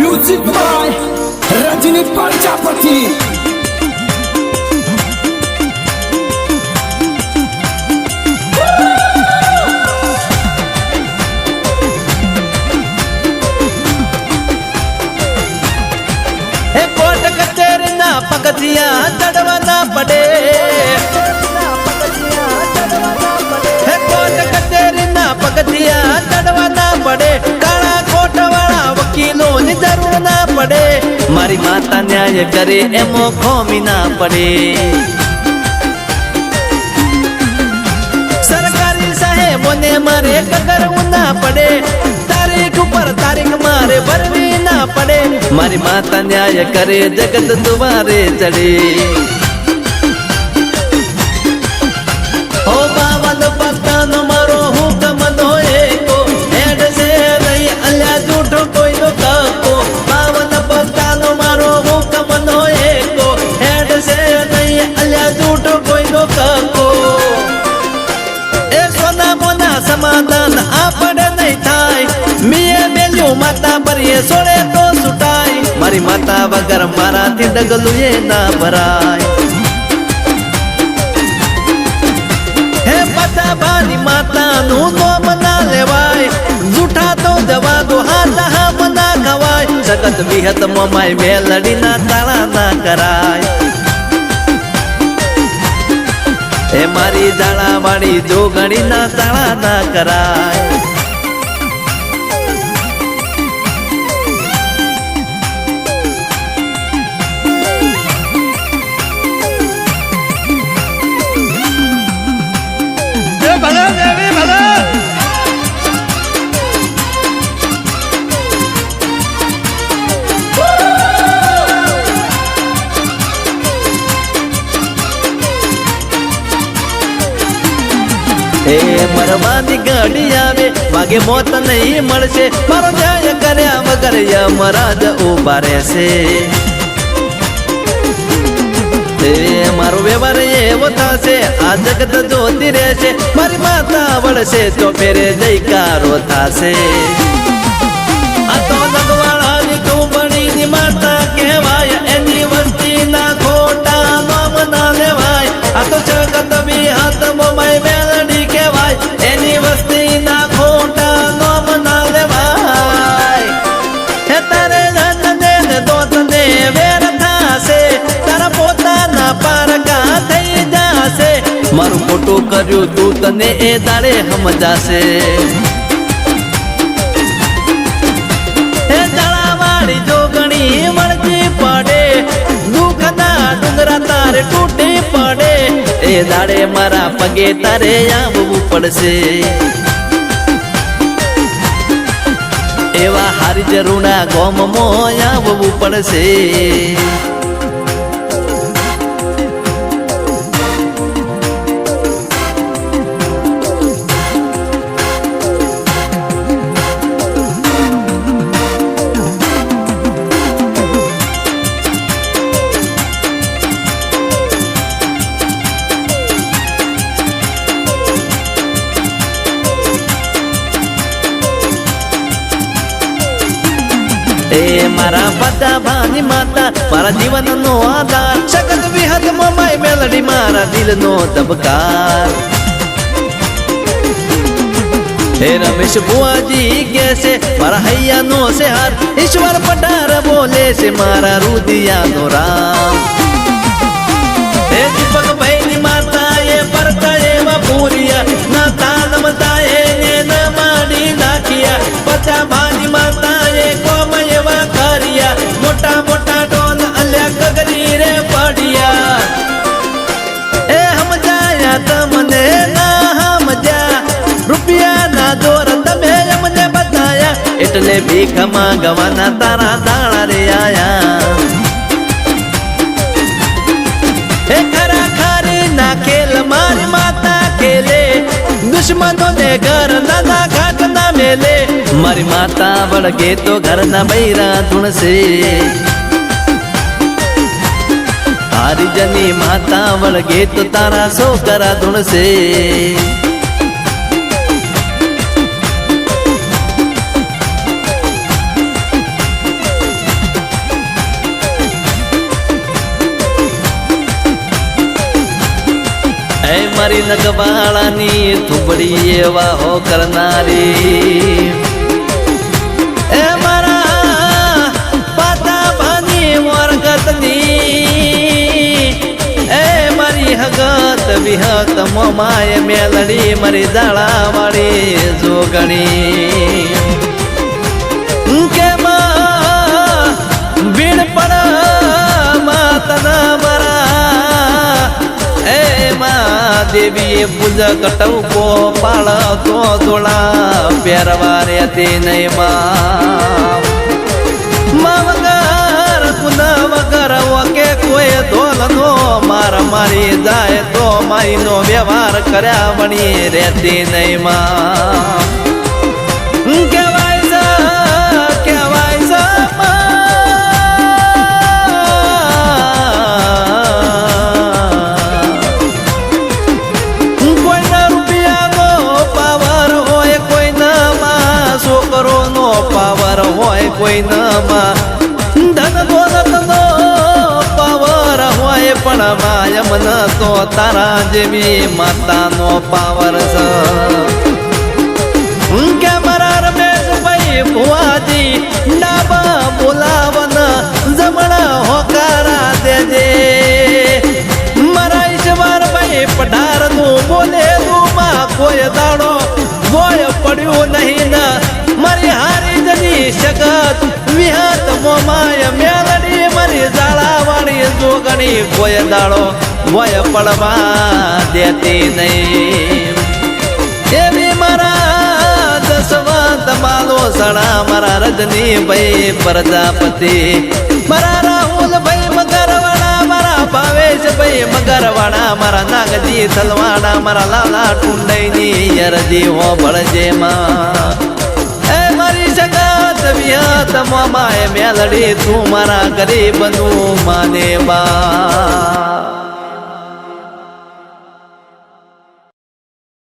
Music by Rajni Prajapati. Court कचहरी ना पगथिया चढ़वाना पड़े, कोर्ट कचहरी ना पगथिया चढ़वाना पड़े, काला कोट वाला वकीलों ने जरूर ना पड़े, मारी माता न्याय करे एमो खोमी ना पड़े। सरकारी साहेबों ने मारे ककर ना पड़े, तारीख पर तारीख मारे भरवी ना पड़े, मारी माता न्याय करे जगत दुबारे चढ़े। ओ बावन पत्तन मारो हुक्म दोए को, हेड से नहीं अल्लाह झूठो कोई नो काको, बावन पत्तन मारो हुक्म दोए को, हेड से नहीं अल्लाह झूठो कोई नो काको। ए सोना मोना समाधान आपड़े नहीं थाय, मिये मेल्यू माता पर ये सोड़े तो सुटाई, मारी माता वगर मारा थी डगलू ये ना भराय। हे पता भानी माता नु तो मना लेवाय, झूठा तो दवा दो हाथ हम ना खवाय, सगत विहत मोमाई मेलड़ी ना ताला ना कराय। ए मारी जाड़ा वाड़ी जोगणी ना ताला ना कराय। मरवानी गाड़ी आवे वागे मौत नहीं मळशे, मारो न्याय कर्या वगर यमराज उबारे से। मारो व्यवहार एवो थाशे आ जगत जोती रहेशे, मारी माता वळशे तो फेरे जयकारो थाशे। आ तो नगवाळानी कुंभणीनी माता कहेवाय, एनी वस्ती ना खोटा नाम ना लेवाय। आ तो जगत बी हाथ मोमाय मेलडी कहेवाय, एनी वस्ती ना खोटा नाम ना लेवाय। हे तारे धन ने दोत ने वेर थाशे, तारा पोताना पारका थई जाशे, मारू मोटो कर्यो तू तने ए दाड़े समजाशे। हे जाड़ावाड़ी जोगणी वळगी पड़े, दुखना डुंगरा तारे टूटी पड़े, ए दाड़े मारा पगे तारे आवવું પડશે। एवा हारी जरूना गोममो आवવું પડશે। ए मारा बदा भानी माता मारा जीवन नो आधार, जगत विहत मोमाई मेलडी मारा दिल नो दबकार। हे रमेश बुआ जी कैसे मारा हैया नो से हार, ईश्वर पटार बोले से मारा रुदिया नो राम। हे दीपक भाई माता ये परता एवा पूरिया, ना ताल मताए ने न माडी नाखिया, पचा भानी माता ये कोमय करिया, मोटा मोटा डोल अल्या कगरी रे पड़िया। ए हम जाया तमने ना हम जा, रुपया ना जोर तमे हमने बताया, इतने भीख मांगवाना तारा दाड़ा रे आया। ए खरा खारी ना खेल मारी माता खेले, दुश्मनों ने घर ना घाट ना मेले, मारी माता वळगे तो घर ना बैरा धुणसे। हारी जनी माता वळगे तो तारा सोकरा धुणसे। મારી નગવાળાની થુબડી એવા હો કરનારી એ મારા પાતા ભાની મોરગતની એ મારી હગત વિહત મોમાય મેલડી મારી દાળા વાળી જોગણી કે ભીડ પડ માતના મરા એ મા દેવીએ પૂજા કટવકો પાળ તો દોડા પહેરવા રહેતી નહીં માં વગર કુના વગર ઓકે કોઈ ધોલનો માર મારી જાય તો મારીનો વ્યવહાર કર્યા વણી રહેતી નહીં માં કહેવાય છે કોઈના રૂપિયાનો પાવર હોય કોઈનામાં છોકરોનો પાવર હોય કોઈનામાં ધન દોલતનો પાવર હોય પણ માયમન તો તારા જેવી માતાનો પાવર છે કે મારા રમેશભાઈ ભુવાજી ડાબા બોલાવન જમણા હોકારા દેજે મારા ઈશ્વરભાઈ પઢારનું બોલેલું માં કોઈ દાડો ગોળ પડ્યું નહીં ને મારી હારી જની શકત વિહત મોમાય મેલડી મારી ઝાલાવાળી જોગણી કોઈ દાડો ગોળ પડવા દેતી નહીં એવી મારા દસવંત માલો સણા મારા રજની ભાઈ પ્રજાપતિ મારા રાહુલ ભાઈ મગરવાડા મારા ભાવેશ ભાઈ મગરવાડા મારા નાગજી થલવાડા મારા લાલા ટુંડઈની યરજી હો ભળજે માં એ મારી જગત વિહત મોમાય મેલડી તું મારા ગરીબનું માને બા